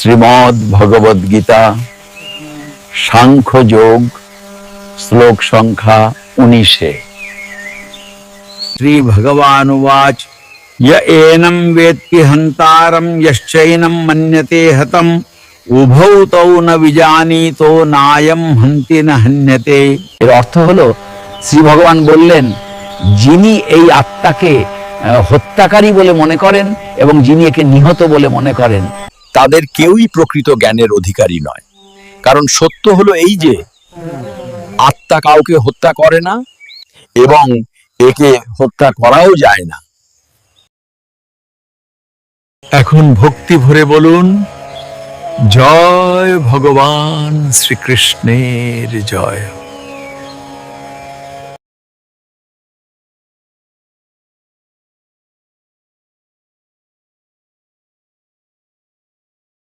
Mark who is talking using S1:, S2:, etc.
S1: শ্রীমদ্ ভগবদ গীতা সাংখ্য যোগ শ্লোক সংখ্যা 19। শ্রী ভগবান উবাচ य एनं वेत्ति हन्तारं यश्चैनं मन्यते हतम् उभौ तौ न विजानीतो नायं हन्ति न हन्यते। এর অর্থ হলো, শ্রী ভগবান বললেন, যিনি এই আত্মাকে হত্যাকারী বলে মনে করেন এবং যিনি একে নিহত বলে মনে করেন,
S2: তাদের কেউই প্রকৃত জ্ঞানের অধিকারী নয়। কারণ সত্য হলো এই যে আত্মা কাউকে হত্যা করে না এবং একে হত্যা করাও যায় না।
S3: এখন ভক্তি ভরে বলুন, জয় ভগবান শ্রীকৃষ্ণের জয়।